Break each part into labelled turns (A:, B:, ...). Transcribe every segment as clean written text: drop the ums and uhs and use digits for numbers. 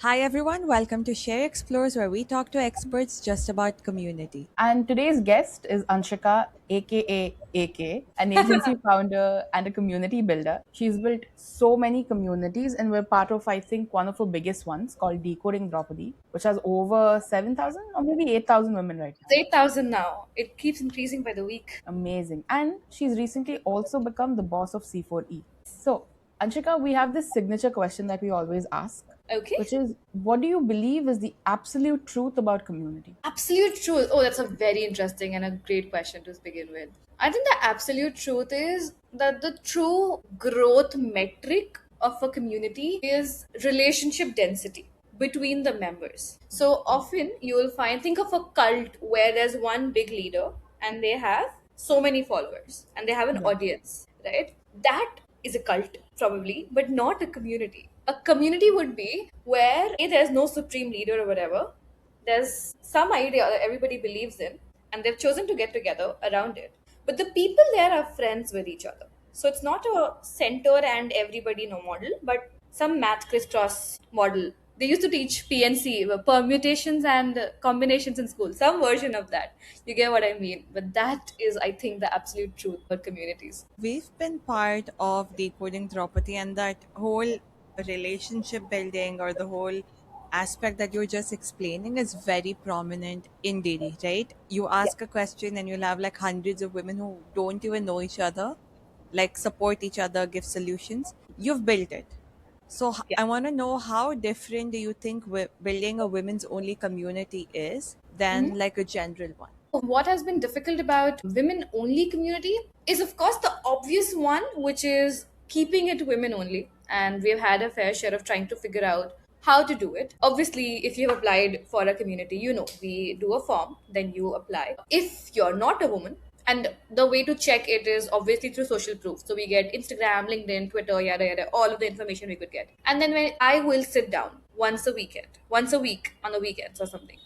A: Hi everyone, welcome to Share Explores, where we talk to experts just about community.
B: And today's guest is Anshika, aka AK, an agency founder and a community builder. She's built so many communities, and we're part of, I think, one of her biggest ones called Decoding Draupadi, which has over 7,000 or maybe 8,000 women right
C: It's
B: now.
C: 8,000 now. It keeps increasing by the week.
B: Amazing. And she's recently also become the boss of C4E. So, Anshika, we have this signature question that we always ask,
C: Okay.
B: which is what do you believe is the absolute truth about community?
C: Absolute truth. Oh, that's a very interesting and a great question to begin with. I think the absolute truth is that the true growth metric of a community is relationship density between the members. So often you will find, think of a cult where there's one big leader and they have so many followers and they have an
B: Yeah.
C: audience, right? That is a cult, probably, but not a community. A community would be where there's no supreme leader or whatever, there's some idea that everybody believes in, and they've chosen to get together around it. But the people there are friends with each other. So it's not a center and everybody know model, but some math crisscross model. They used to teach PNC, permutations and combinations in school, some version of that. You get what I mean? But that is, I think, the absolute truth for communities.
A: We've been part of Decoding Draupadi, and that whole relationship building or the whole aspect that you're just explaining is very prominent in Didi, right? You
C: Yeah.
A: ask a question and you'll have like hundreds of women who don't even know each other, like support each other, give solutions. You've built it. So
C: Yeah.
A: I want to know, how different do you think building a women's only community is
C: Mhm.
A: than like a general one?
C: What has been difficult about women only community is, of course, the obvious one, which is keeping it women only. And we've had a fair share of trying to figure out how to do it. Obviously, if you've applied for a community, we do a form, then you apply. If you're not a woman, and the way to check it is obviously through social proof. So we get Instagram, LinkedIn, Twitter, yada yada, all of the information we could get. And then when I will sit down once a week on the weekends or something,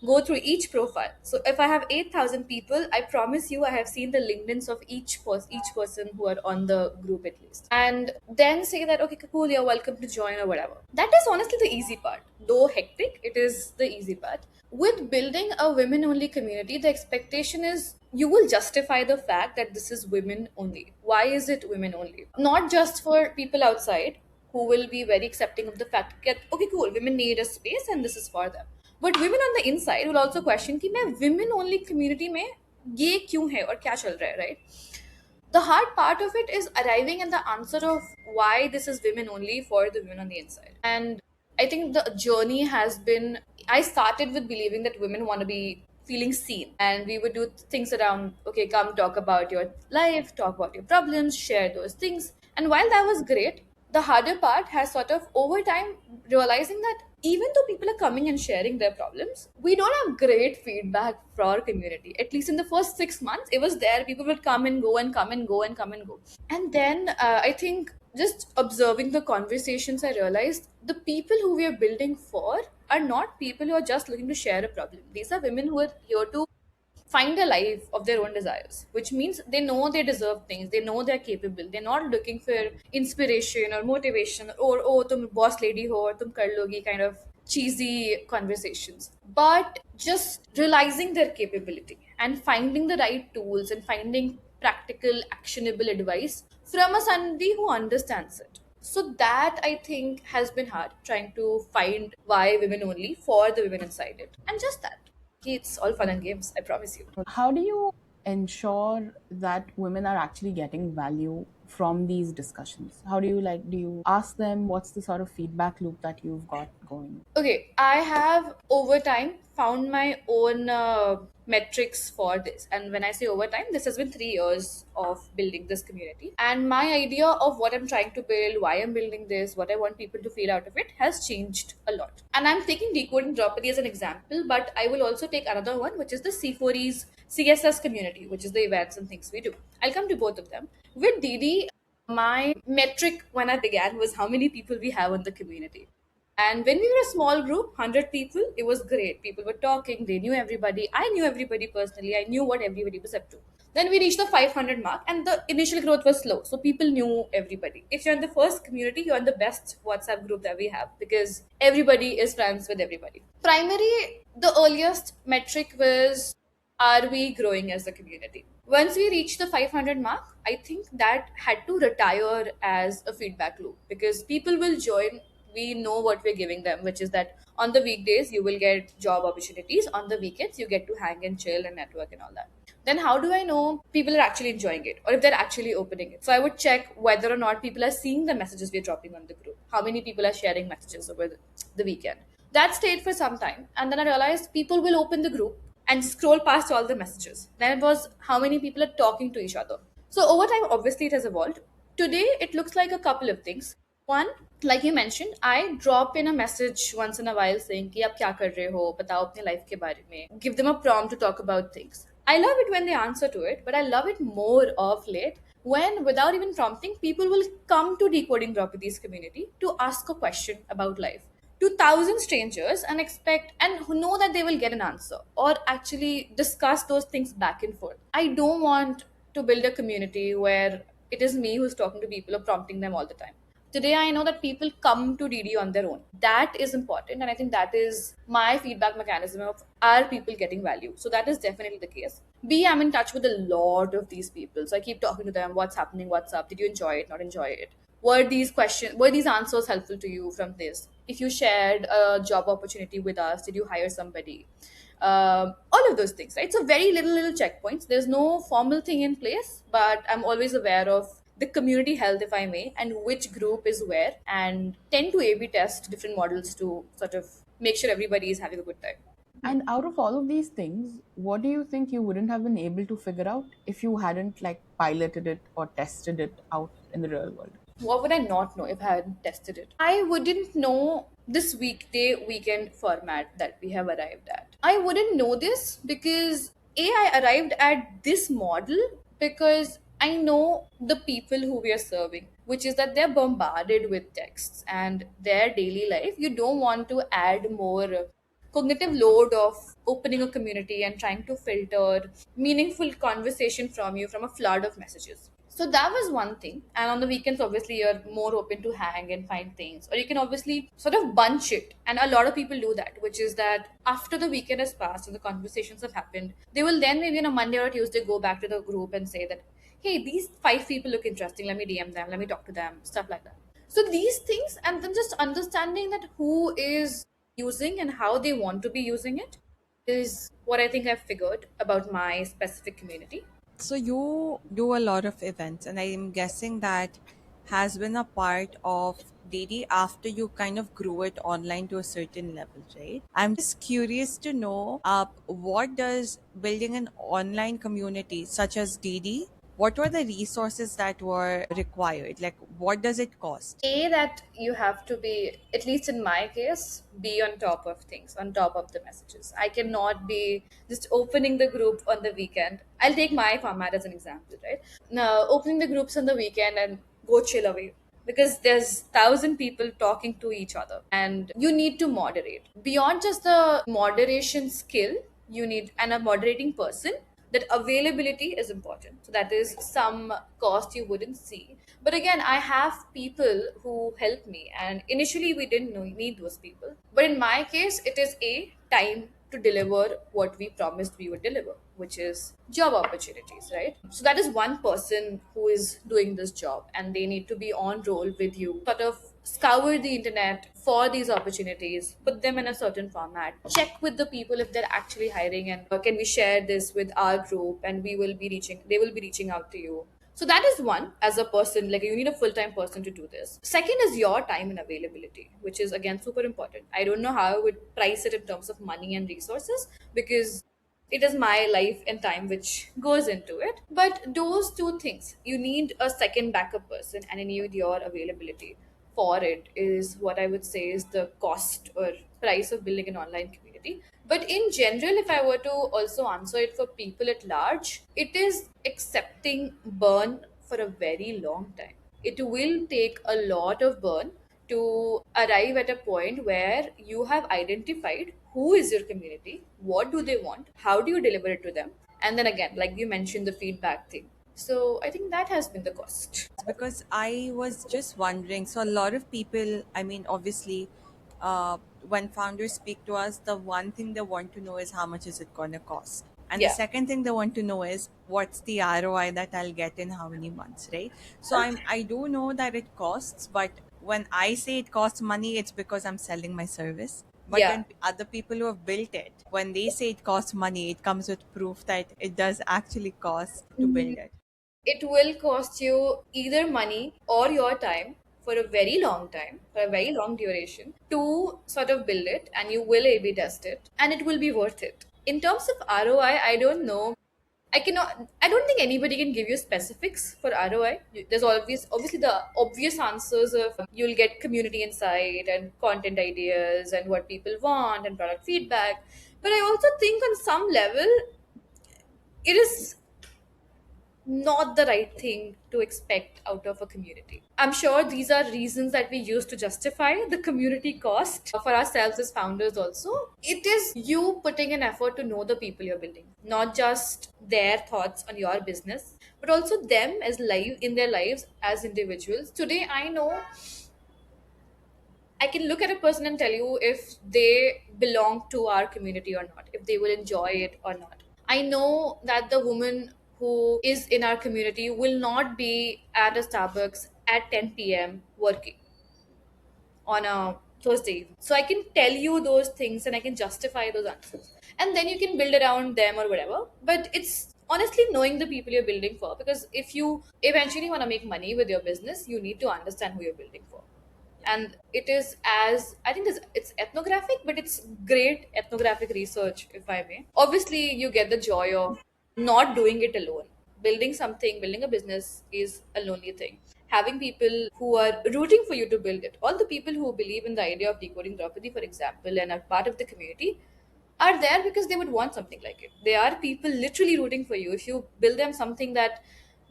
C: go through each profile. So if I have 8,000 people, I promise you I have seen the LinkedIn's of each person who are on the group at least. And then say that, okay, cool, you're welcome to join or whatever. That is honestly the easy part. Though hectic, it is the easy part. With building a women only community, the expectation is you will justify the fact that this is women only. Why is it women only? Not just for people outside who will be very accepting of the fact that, okay, cool, women need a space and this is for them. But women on the inside will also question कि मैं women only community में ये क्यों है और क्या चल रहा है, right? The hard part of it is arriving at the answer of why this is women only for the women on the inside. And I think the journey has been, I started with believing that women want to be feeling seen, and we would do things around, okay, come talk about your life, talk about your problems, share those things. And while that was great, the harder part has sort of over time realizing that even though people are coming and sharing their problems, we don't have great feedback for our community. At least in the first 6 months, it was there. People would come and go and come and go and come and go. And then I think just observing the conversations, I realized the people who we are building for are not people who are just looking to share a problem. These are women who are here to find a life of their own desires, which means they know they deserve things, they know they're capable, they're not looking for inspiration or motivation or, oh, tum boss lady ho or tum kar logi kind of cheesy conversations, but just realizing their capability and finding the right tools and finding practical actionable advice from a somebody who understands it. So that, I think, has been hard, trying to find why women only for the women inside it, and just that. Okay, it's all fun and games, I promise you.
B: How do you ensure that women are actually getting value from these discussions? How do you do you ask them? What's the sort of feedback loop that you've got going?
C: Okay, I have over time found my own metrics for this. And when I say over time, this has been 3 years of building this community. And my idea of what I'm trying to build, why I'm building this, what I want people to feel out of it has changed a lot. And I'm taking Decoding Draupadi as an example, but I will also take another one, which is the C4E's CSS community, which is the events and things we do. I'll come to both of them. With Didi, my metric when I began was how many people we have in the community. And when we were a small group, 100 people, it was great. People were talking, they knew everybody. I knew everybody personally. I knew what everybody was up to. Then we reached the 500 mark, and the initial growth was slow. So people knew everybody. If you're in the first community, you're in the best WhatsApp group that we have because everybody is friends with everybody. Primary, the earliest metric was, are we growing as a community? Once we reached the 500 mark, I think that had to retire as a feedback loop because people will join. We know what we're giving them, which is that on the weekdays you will get job opportunities, on the weekends you get to hang and chill and network and all that. Then how do I know people are actually enjoying it or if they're actually opening it? So I would check whether or not people are seeing the messages we're dropping on the group. How many people are sharing messages over the weekend? That stayed for some time. And then I realized people will open the group and scroll past all the messages. Then it was how many people are talking to each other. So over time, obviously, it has evolved. Today, it looks like a couple of things. One, like you mentioned, I drop in a message once in a while saying कि आप क्या कर रहे हो, बताओ अपने life के बारे में. Give them a prompt to talk about things. I love it when they answer to it, but I love it more of late when, without even prompting, people will come to Decoding Properties community to ask a question about life to thousand strangers and expect and who know that they will get an answer or actually discuss those things back and forth. I don't want to build a community where it is me who's talking to people or prompting them all the time. Today I know that people come to DD on their own. That is important, and I think that is my feedback mechanism of, are people getting value? So that is definitely the case. B, I'm in touch with a lot of these people. So I keep talking to them, what's happening, what's up, did you enjoy it, not enjoy it? Were these answers helpful to you from this? If you shared a job opportunity with us, did you hire somebody? All of those things, right? So very little checkpoints. There's no formal thing in place, but I'm always aware of the community health, if I may, and which group is where, and tend to A/B test different models to sort of make sure everybody is having a good time.
B: And out of all of these things, what do you think you wouldn't have been able to figure out if you hadn't like piloted it or tested it out in the real world?
C: What would I not know if I hadn't tested it? I wouldn't know this weekday weekend format that we have arrived at. I wouldn't know this because I arrived at this model because I know the people who we are serving, which is that they're bombarded with texts and their daily life. You don't want to add more cognitive load of opening a community and trying to filter meaningful conversation from you from a flood of messages. So that was one thing. And on the weekends, obviously, you're more open to hang and find things. Or you can obviously sort of bunch it. And a lot of people do that, which is that after the weekend has passed and the conversations have happened, they will then maybe on a Monday or a Tuesday go back to the group and say that, hey, these 5 people look interesting. Let me DM them. Let me talk to them. Stuff like that. So these things, and then just understanding that who is using and how they want to be using it is what I think I've figured about my specific community.
A: So you do a lot of events, and I'm guessing that has been a part of Didi after you kind of grew it online to a certain level, right? I'm just curious to know, what does building an online community such as Didi, what were the resources that were required? Like, what does it cost?
C: That you have to be, at least in my case, be on top of things, on top of the messages. I cannot be just opening the group on the weekend. I'll take my format as an example, right? Now, opening the groups on the weekend and go chill away because there's 1,000 people talking to each other and you need to moderate. Beyond just the moderation skill, you need and a moderating person, that availability is important. So that is some cost you wouldn't see. But again, I have people who help me, and initially we didn't know, need those people. But in my case, it is a time to deliver what we promised we would deliver, which is job opportunities, right? So that is one person who is doing this job, and they need to be on roll with you, sort of scour the internet for these opportunities, put them in a certain format, check with the people if they're actually hiring, and can we share this with our group, and they will be reaching out to you. So that is one, as a person, like you need a full-time person to do this. Second is your time and availability, which is again super important. I don't know how I would price it in terms of money and resources because it is my life and time which goes into it. But those two things, you need a second backup person and you need your availability for it, is what I would say is the cost or price of building an online community. But in general, if I were to also answer it for people at large, it is accepting burn for a very long time. It will take a lot of burn to arrive at a point where you have identified who is your community, what do they want, how do you deliver it to them, and then again, like you mentioned, the feedback thing. So I think that has been the cost.
A: Because I was just wondering. So, a lot of people, I mean, obviously, when founders speak to us, the one thing they want to know is how much is it going to cost? And the
C: Yeah,
A: second thing they want to know is what's the ROI that I'll get in how many months, right? So, I do know that it costs, but when I say it costs money, it's because I'm selling my service. But
C: yeah.
A: when other people who have built it, when they say it costs money, it comes with proof that it does actually cost to build it.
C: It will cost you either money or your time for a very long time, for a very long duration, to sort of build it, and you will A/B test it, and it will be worth it. In terms of ROI, I don't know. I cannot. I don't think anybody can give you specifics for ROI. There's obviously the obvious answers of you'll get community insight and content ideas and what people want and product feedback. But I also think on some level it is not the right thing to expect out of a community. I'm sure these are reasons that we use to justify the community cost for ourselves as founders also. It is you putting an effort to know the people you're building, not just their thoughts on your business, but also them as live in their lives as individuals. Today I know I can look at a person and tell you if they belong to our community or not, if they will enjoy it or not. I know that the woman who is in our community will not be at a Starbucks at 10 p.m. working on a Thursday evening. So I can tell you those things and I can justify those answers. And then you can build around them or whatever. But it's honestly knowing the people you're building for. Because if you eventually want to make money with your business, you need to understand who you're building for. And it is, as I think it's ethnographic, but it's great ethnographic research, if I may. Obviously you get the joy of not doing it alone. Building something, building a business is a lonely thing. Having people who are rooting for you to build it, all the people who believe in the idea of decoding Draupadi, for example, and are part of the community, are there because they would want something like it. They are people literally rooting for you. If you build them something that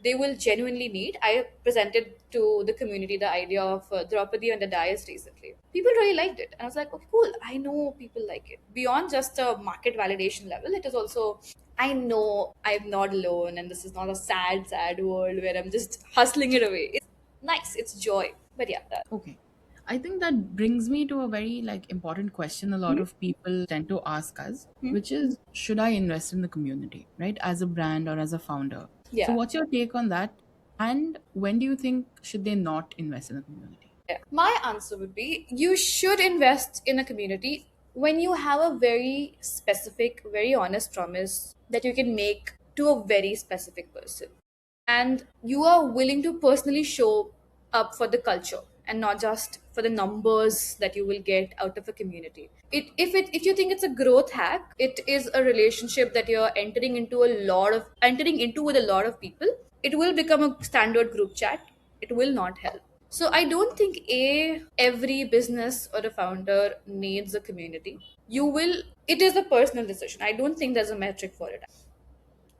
C: they will genuinely need. I presented to the community the idea of Draupadi on the dais recently. People really liked it. And I was like, okay, cool. I know people like it. Beyond just a market validation level, it is also, I know I'm not alone and this is not a sad, sad world where I'm just hustling it away. It's nice. It's joy. But yeah, that.
B: Okay. I think that brings me to a very important question a lot of people tend to ask us, which is, should I invest in the community, right? As a brand or as a founder. So
C: Yeah.
B: what's your take on that? And when do you think should they not invest in the community?
C: Yeah. My answer would be you should invest in a community when you have a very specific, very honest promise that you can make to a very specific person. And you are willing to personally show up for the culture and not just for the numbers that you will get out of a community. If you think it's a growth hack, it is a relationship that you're entering into with a lot of people. It will become a standard group chat. It will not help. So I don't think every business or a founder needs a community. You will It is a personal decision. I don't think there's a metric for it.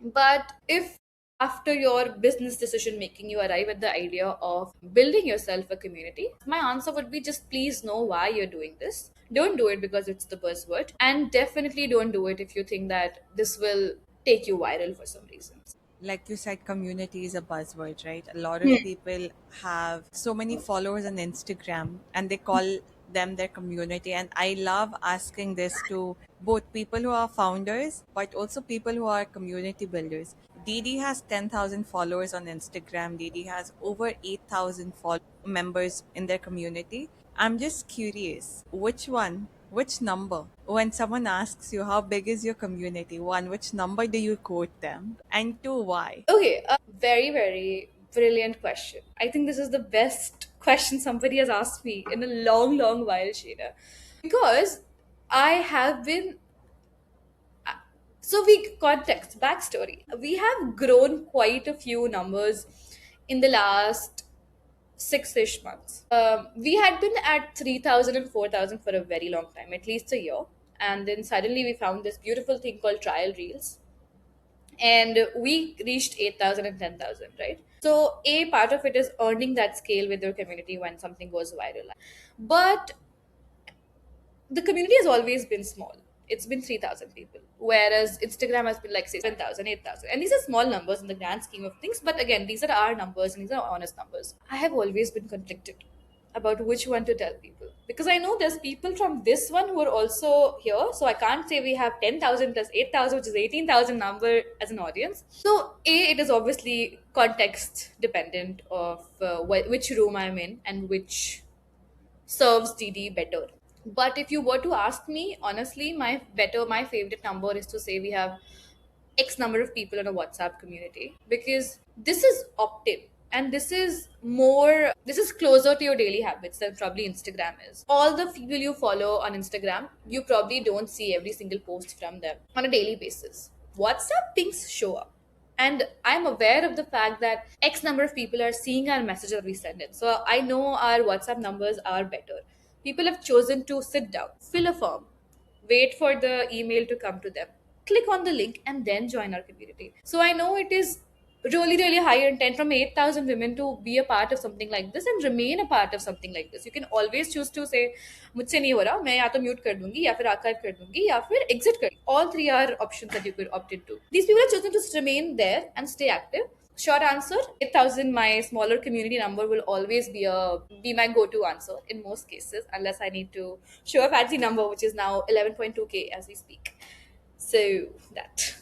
C: But if after your business decision making you arrive at the idea of building yourself a community, my answer would be just please know why you're doing this. Don't do it because it's the buzzword, and definitely don't do it if you think that this will take you viral for some reason.
A: Like you said, community is a buzzword, right? A lot of people have so many followers on Instagram and they call them their community. And I love asking this to both people who are founders, but also people who are community builders. Didi has 10,000 followers on Instagram. Didi has over 8,000 members in their community. I'm just curious, which number? When someone asks you how big is your community, one, which number do you quote them? And two, why?
C: Okay, very, very brilliant question. I think this is the best question somebody has asked me in a long, long while, Sheena. Because I have been so we context backstory. We have grown quite a few numbers in the last 6-ish months. We had been at 3,000 and 4,000 for a very long time, at least a year. And then suddenly we found this beautiful thing called trial reels. And we reached 8,000 and 10,000, right? So a part of it is earning that scale with your community when something goes viral. But the community has always been small. It's been 3,000 people, whereas Instagram has been like, say, 7,000, 8,000. And these are small numbers in the grand scheme of things. But again, these are our numbers and these are honest numbers. I have always been conflicted about which one to tell people. Because I know there's people from this one who are also here. So I can't say we have 10,000 plus 8,000, which is 18,000 number as an audience. So it is obviously context dependent of which room I'm in and which serves DD better. But if you were to ask me, honestly, my favorite number is to say we have X number of people in a WhatsApp community, because this is opt-in and this is closer to your daily habits than probably Instagram is. All the people you follow on Instagram, you probably don't see every single post from them on a daily basis. WhatsApp things show up. And I'm aware of the fact that X number of people are seeing our messages that we send in. So I know our WhatsApp numbers are better. People have chosen to sit down, fill a form, wait for the email to come to them, click on the link, and then join our community. So I know it is really, really high intent from 8,000 women to be a part of something like this and remain a part of something like this. You can always choose to say, मुझसे नहीं हो रहा, मैं या तो mute कर दूंगी या फिर आर्काइव कर दूंगी या फिर एग्जिट कर. All three are options that you could opt into. These people have chosen to remain there and stay active. Short answer, 8,000, my smaller community number will always be my go-to answer in most cases, unless I need to show a fancy number, which is now 11.2k as we speak. So that.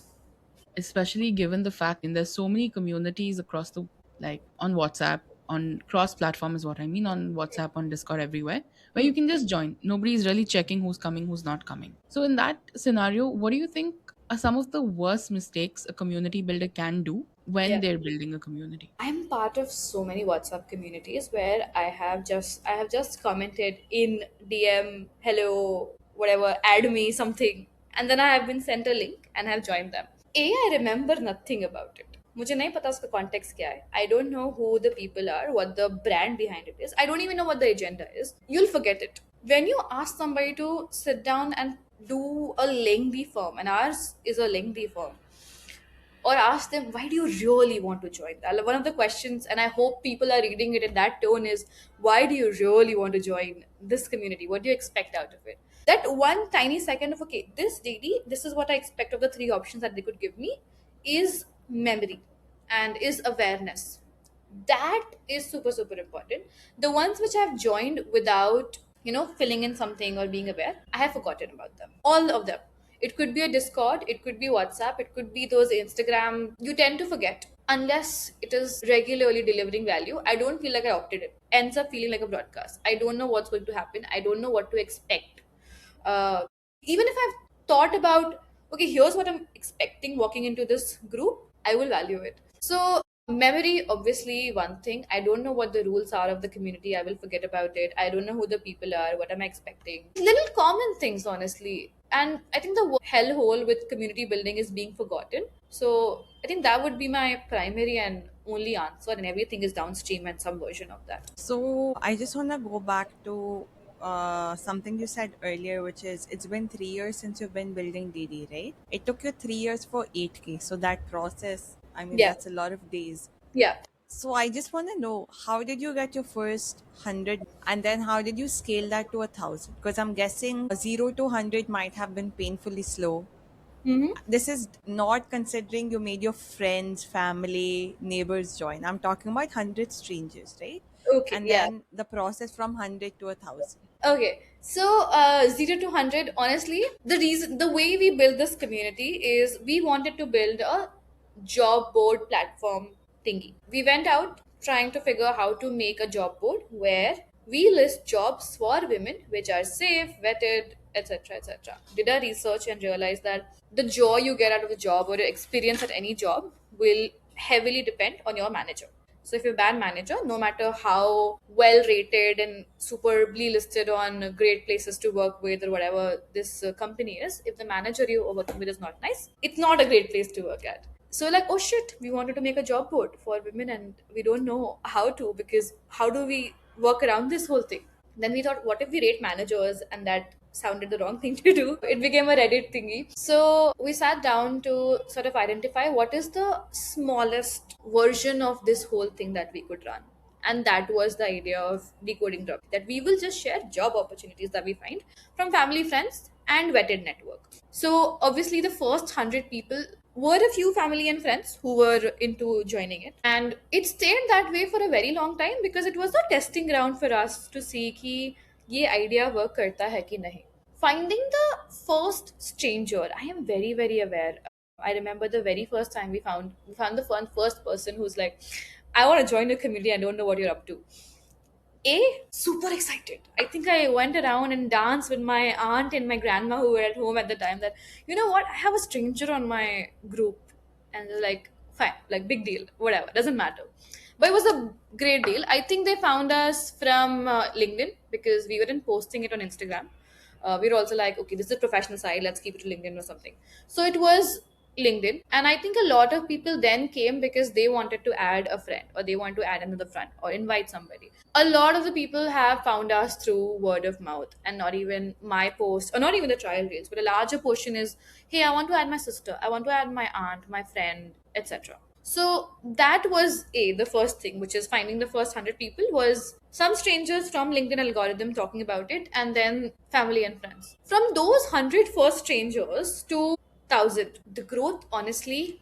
B: Especially given the fact that there's so many communities across the, like on WhatsApp, on cross platform is what I mean, on WhatsApp, on Discord, everywhere, where you can just join. Nobody's really checking who's coming, who's not coming. So in that scenario, what do you think are some of the worst mistakes a community builder can do when
C: Yeah.
B: they're building a community?
C: I'm part of so many WhatsApp communities where I have just commented in DM, hello, whatever, add me something, and then I have been sent a link and have joined them. I remember nothing about it. मुझे नहीं पता उसका context क्या है. I don't know who the people are, what the brand behind it is. I don't even know what the agenda is. You'll forget it. When you ask somebody to sit down and do a lengthy form, and ours is a lengthy form, or ask them, why do you really want to join that? One of the questions, and I hope people are reading it in that tone, is why do you really want to join this community? What do you expect out of it? That one tiny second of, okay, this DD, this is what I expect of the three options that they could give me, is memory and is awareness. That is super, super important. The ones which I've joined without, filling in something or being aware, I have forgotten about them. All of them. It could be a Discord, it could be WhatsApp, it could be those Instagram. You tend to forget unless it is regularly delivering value. I don't feel like I opted it. Ends up feeling like a broadcast. I don't know what's going to happen. I don't know what to expect. Even if I've thought about, okay, here's what I'm expecting walking into this group, I will value it. So, memory, obviously, one thing. I don't know what the rules are of the community. I will forget about it. I don't know who the people are. What am I expecting? Little common things, honestly. And I think the hellhole with community building is being forgotten. So, I think that would be my primary and only answer, and everything is downstream and some version of that.
A: So I just want to go back to something you said earlier, which is it's been 3 years since you've been building DD, right? It took you 3 years for 8K. So that process, I mean,
C: Yeah.
A: that's a lot of days.
C: Yeah.
A: So I just want to know, how did you get your first 100, and then how did you scale that to 1,000? Because I'm guessing 0 to 100 might have been painfully slow.
C: Mm-hmm.
A: This is not considering you made your friends, family, neighbors join. I'm talking about 100 strangers, right?
C: Okay.
A: And
C: Yeah.
A: then the process from 100 to 1,000.
C: Okay, so 0 to 100, honestly, the way we build this community is we wanted to build a job board platform thingy. We went out trying to figure how to make a job board where we list jobs for women which are safe, vetted, etc. etc. Did our research and realized that the joy you get out of the job or your experience at any job will heavily depend on your manager. So if you're a bad manager, no matter how well rated and superbly listed on great places to work with or whatever this company is, if the manager you are working with is not nice, it's not a great place to work at. So like, oh shit, we wanted to make a job board for women and we don't know how to, because how do we work around this whole thing? Then we thought, what if we rate managers and that sounded the wrong thing to do. It became a Reddit thingy. So we sat down to sort of identify what is the smallest version of this whole thing that we could run. And that was the idea of Decoding Drop, that we will just share job opportunities that we find from family, friends, and vetted network. So obviously, the first 100 people were a few family and friends who were into joining it, and it stayed that way for a very long time because it was a testing ground for us to see कि ये idea work करता है कि नहीं. Finding the first stranger, I am very very aware. I remember the very first time we found the first person who's like, I want to join a community. I don't know what you're up to. Super excited. I think I went around and danced with my aunt and my grandma who were at home at the time. That, you know what, I have a stranger on my group, and they're like, fine, like big deal, whatever, doesn't matter. But it was a great deal. I think they found us from LinkedIn because we weren't posting it on Instagram. We were also like, okay, this is a professional side, let's keep it to LinkedIn or something. So it was LinkedIn. And I think a lot of people then came because they wanted to add a friend or they want to add another friend or invite somebody. A lot of the people have found us through word of mouth and not even my post or not even the trial reels, but a larger portion is, hey, I want to add my sister, I want to add my aunt, my friend, etc. So that was the first thing, which is finding the first 100 people was some strangers from LinkedIn algorithm talking about it, and then family and friends. From those 100 first strangers to 1,000, the growth honestly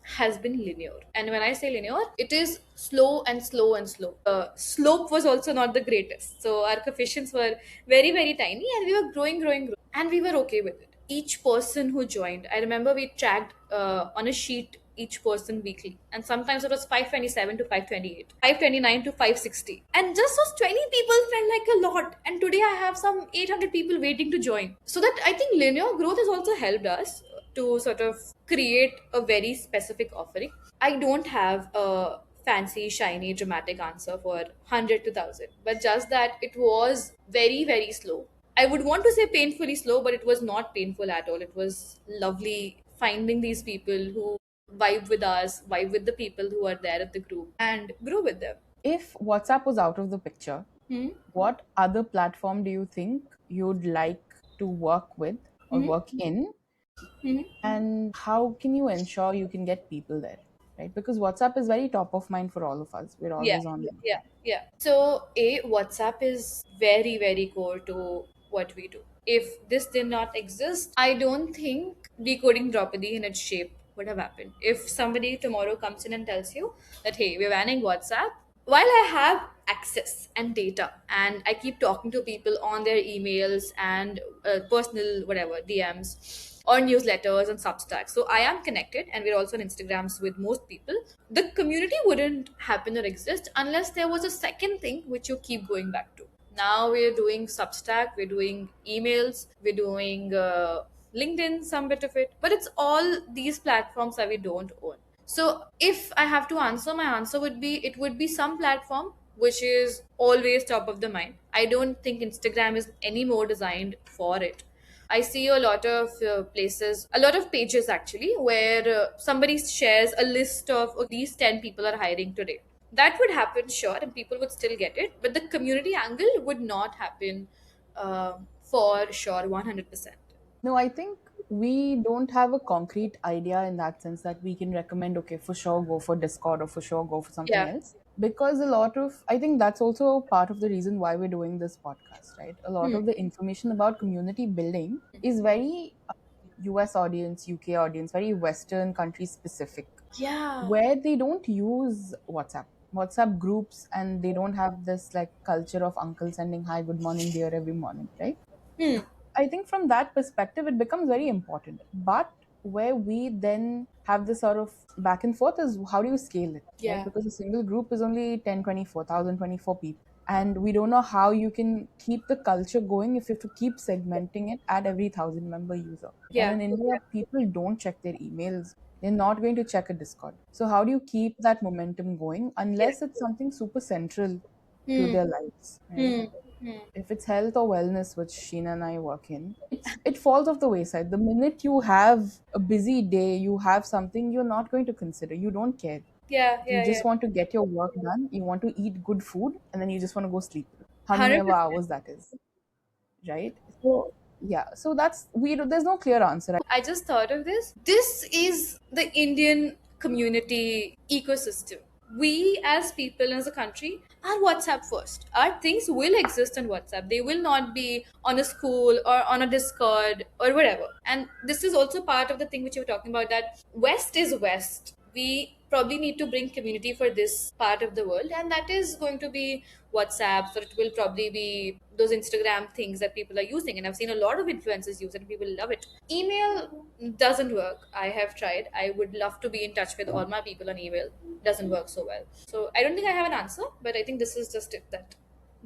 C: has been linear. And when I say linear, it is slow and slow and slow. The slope was also not the greatest. So our coefficients were very, very tiny and we were growing, growing, growing. And we were okay with it. Each person who joined, I remember we tracked on a sheet each person weekly. And sometimes it was 527 to 528, 529 to 560. And just those 20 people felt like a lot. And today I have some 800 people waiting to join. So that I think linear growth has also helped us to sort of create a very specific offering. I don't have a fancy, shiny, dramatic answer for 100 to 1,000, but just that it was very, very slow. I would want to say painfully slow, but it was not painful at all. It was lovely finding these people who vibe with us, vibe with the people who are there at the group, and grow with them.
B: If WhatsApp was out of the picture,
C: Hmm.
B: what other platform do you think you'd like to work with or
C: Hmm.
B: work in?
C: Hmm.
B: And how can you ensure you can get people there? Right? Because WhatsApp is very top of mind for all of us. We're
C: Yeah,
B: always on it.
C: yeah, yeah. So, WhatsApp is very, very core to what we do. If this did not exist, I don't think Decoding Draupadi in its shape would have happened. If somebody tomorrow comes in and tells you that, hey, we're banning WhatsApp, while I have access and data and I keep talking to people on their emails and personal, whatever, DMs or newsletters and Substack. So I am connected and we're also on Instagrams with most people. The community wouldn't happen or exist unless there was a second thing which you keep going back to. Now we're doing Substack, we're doing emails, we're doing LinkedIn, some bit of it, but it's all these platforms that we don't own. So if I have to answer, my answer would be it would be some platform which is always top of the mind. I don't think Instagram is any more designed for it. I see a lot of places, a lot of pages actually, where somebody shares a list of these 10 people are hiring today. That would happen, sure, and people would still get it, but the community angle would not happen for sure, 100%.
B: No, I think we don't have a concrete idea in that sense that we can recommend, okay, for sure go for Discord or for sure go for something
C: Yeah.
B: else. Because a lot of, I think that's also part of the reason why we're doing this podcast, right? A lot
C: Hmm.
B: of the information about community building is very US audience, UK audience, very Western country specific,
C: Yeah.
B: where they don't use WhatsApp groups, and they don't have this like culture of uncle sending hi, good morning, dear every morning, right?
C: Hmm.
B: I think from that perspective, it becomes very important. But where we then have this sort of back and forth is how do you scale it, right?
C: Yeah.
B: Because a single group is only 10, 24,024 people. And we don't know how you can keep the culture going if you have to keep segmenting it at every 1,000 member user. And
C: Yeah.
B: in India, people don't check their emails. They're not going to check a Discord. So how do you keep that momentum going
C: Yeah.
B: unless it's something super central to
C: Hmm.
B: their lives, right?
C: Hmm. Hmm.
B: If it's health or wellness, which Sheena and I work in, it falls off the wayside. The minute you have a busy day, you have something you're not going to consider. You don't care.
C: Yeah.
B: You
C: Yeah. Yeah.
B: just want to get your work done. You want to eat good food, and then you just want to go sleep. How many ever
C: 100%.
B: hours that is, right? So Yeah, so that's there's no clear answer.
C: I just thought of this. This is the Indian community ecosystem. We as people as a country are WhatsApp first. Our things will exist on WhatsApp. They will not be on a school or on a Discord or whatever. And this is also part of the thing which you were talking about, that West is West. We probably need to bring community for this part of the world, and that is going to be WhatsApp, or it will probably be those Instagram things that people are using. And I've seen a lot of influencers use it and people love it. Email doesn't work. I have tried. I would love to be in touch with all my people on email. Doesn't work so well. So I don't think I have an answer, but I think this is just it, that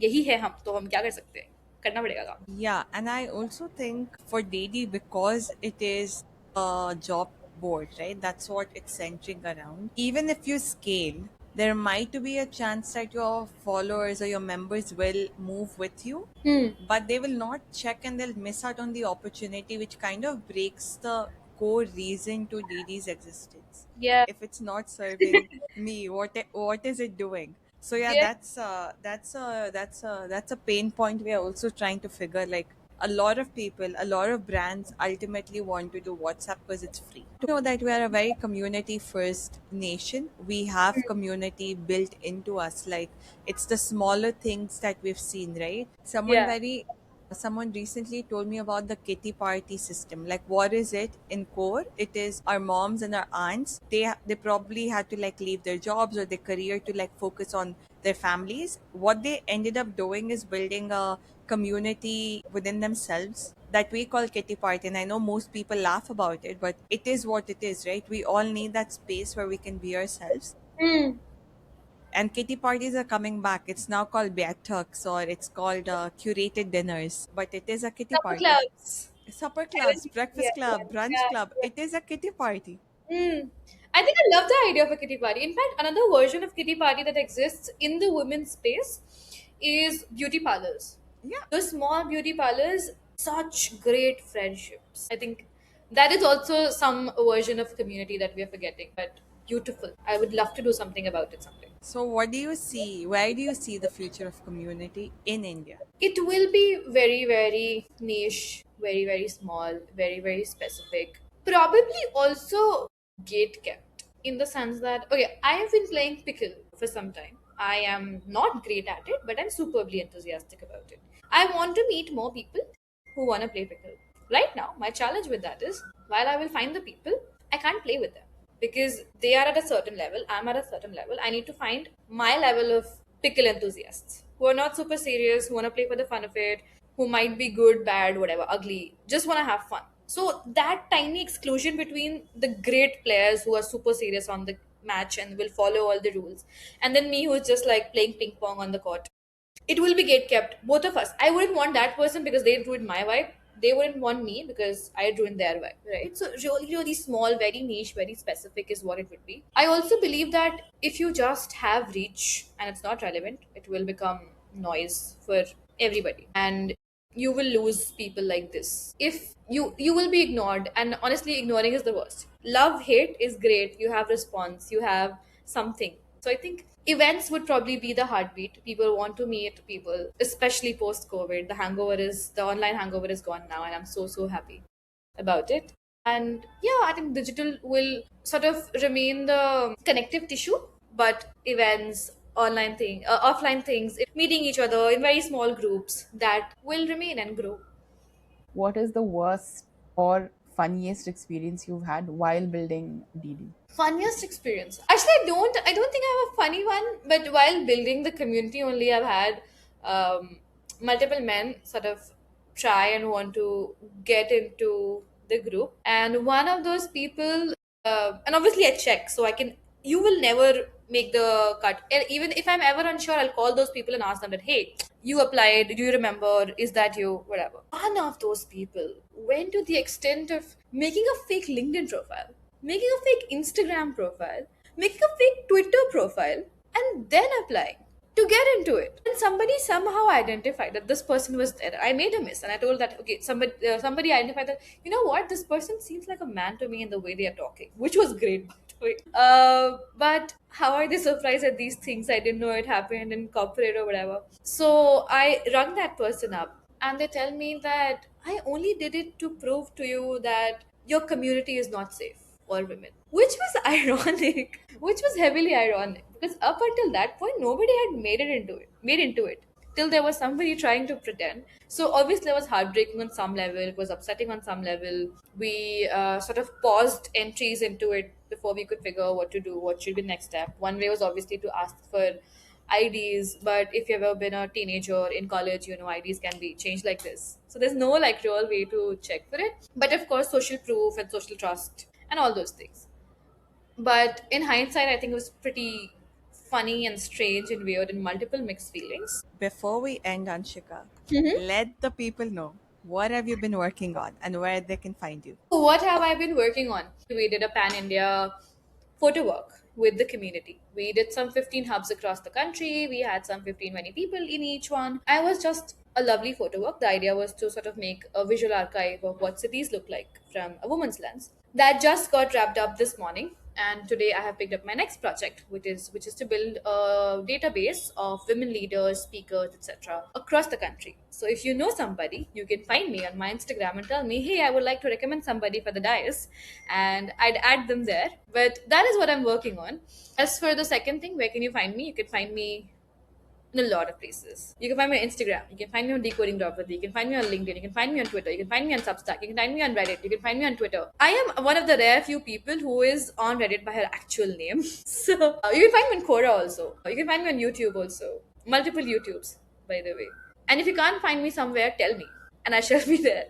C: यही है हम, तो हम क्या कर सकते हैं, करना पड़ेगा काम.
A: Yeah, and I also think for Didi, because it is a job board, right? That's what it's centering around. Even if you scale, there might be a chance that your followers or your members will move with you, but they will not check and they'll miss out on the opportunity, which kind of breaks the core reason to Didi's existence.
C: Yeah.
A: If it's not serving me, what is it doing? So yeah,
C: Yeah.
A: that's a pain point we are also trying to figure. Like a lot of people, a lot of brands ultimately want to do WhatsApp because it's free. To know that we are a very community first nation. We have community built into us. Like it's the smaller things that we've seen, right?
C: Yeah.
A: Someone recently told me about the kitty party system. Like, what is it in core? It is our moms and our aunts. They probably had to like leave their jobs or their career to like focus on their families. What they ended up doing is building a community within themselves that we call kitty party. And I know most people laugh about it, but it is what it is, right? We all need that space where we can be ourselves.
C: Hmm.
A: And kitty parties are coming back. It's now called Beatux, or it's called curated dinners, but it is a kitty
C: Supper
A: party.
C: clubs.
A: Supper
C: I don't
A: clubs,
C: think, yeah,
A: breakfast
C: yeah,
A: club, brunch
C: yeah,
A: club.
C: yeah.
A: It is a kitty party.
C: Hmm. I think I love the idea of a kitty party. In fact, another version of kitty party that exists in the women's space is beauty parlors.
A: Yeah.
C: Those small beauty parlors, such great friendships. I think that is also some version of community that we are forgetting, but beautiful. I would love to do something about it someday.
A: So, what do you see? Where do you see the future of community in India?
C: It will be very, very niche, very, very small, very, very specific. Probably also gate kept, in the sense that, okay, I have been playing pickle for some time. I am not great at it, but I'm superbly enthusiastic about it. I want to meet more people who want to play pickle. Right now, my challenge with that is, while I will find the people, I can't play with them because they are at a certain level, I'm at a certain level. I need to find my level of pickle enthusiasts who are not super serious, who want to play for the fun of it, who might be good, bad, whatever, ugly, just want to have fun. So that tiny exclusion between the great players who are super serious on the match and will follow all the rules, and then me who's just like playing ping pong on the court, it will be gate kept, both of us. I wouldn't want that person because they ruined my vibe. They wouldn't want me because I ruined their vibe, right? So really, really small, very niche, very specific is what it would be. I also believe that if you just have reach and it's not relevant, it will become noise for everybody, and you will lose people like this. If you will be ignored, and honestly, ignoring is the worst. Love, hate is great. You have response, you have something. So I think events would probably be the heartbeat. People want to meet people, especially post COVID. The online hangover is gone now, and I'm so happy about it. And yeah, I think digital will sort of remain the connective tissue, but events, offline things, meeting each other in very small groups, that will remain and grow.
B: What is the worst or funniest experience you've had while building DD?
C: Funniest experience. Actually, I don't think I have a funny one, but while building the community only, I've had multiple men sort of try and want to get into the group, and one of those people, and obviously I check, so I can. You will never make the cut. And even if I'm ever unsure, I'll call those people and ask them that, hey, you applied, do you remember, is that you, whatever. One of those people went to the extent of making a fake LinkedIn profile, making a fake Instagram profile, making a fake Twitter profile, and then applying to get into it. And somebody somehow identified that this person was there. I made a miss, and I told that, okay, somebody identified that, you know what, this person seems like a man to me in the way they are talking, which was great, by the way. But how are they surprised at these things? I didn't know it happened in corporate or whatever. So I rung that person up. and they tell me that I only did it to prove to you that your community is not safe for women. Which was ironic, which was heavily ironic because up until that point, nobody had made into it. Till there was somebody trying to pretend. So obviously, it was heartbreaking on some level. It was upsetting on some level. We sort of paused entries into it before we could figure out what to do, what should be the next step. One way was obviously to ask for IDs, but if you've ever been a teenager in college, you know IDs can be changed like this. So there's no like real way to check for it. But of course, social proof and social trust and all those things. But in hindsight, I think it was pretty funny and strange and weird and multiple mixed feelings.
A: Before we end, Anshika, let the people know what have you been working on and where they can find you.
C: So what have I been working on? We did a pan India photo walk with the community. We did some 15 hubs across the country. We had some 15, 20 people in each one. I was just a lovely photo walk. The idea was to sort of make a visual archive of what cities look like from a woman's lens. That just got wrapped up this morning, and today I have picked up my next project, which is to build a database of women leaders, speakers, etc. across the country. So if you know somebody, you can find me on my Instagram and tell me, hey, I would like to recommend somebody for the dais, and I'd add them there. But that is what I'm working on. As for the second thing, where can you find me? You can find me in a lot of places. You can find me on Instagram. You can find me on Decoding Draupadi. You can find me on LinkedIn. You can find me on Twitter. You can find me on Substack. You can find me on Reddit. You can find me on Twitter. I am one of the rare few people who is on Reddit by her actual name. So you can find me on Quora also. You can find me on YouTube also. Multiple YouTubes, by the way. And if you can't find me somewhere, tell me, and I shall be there.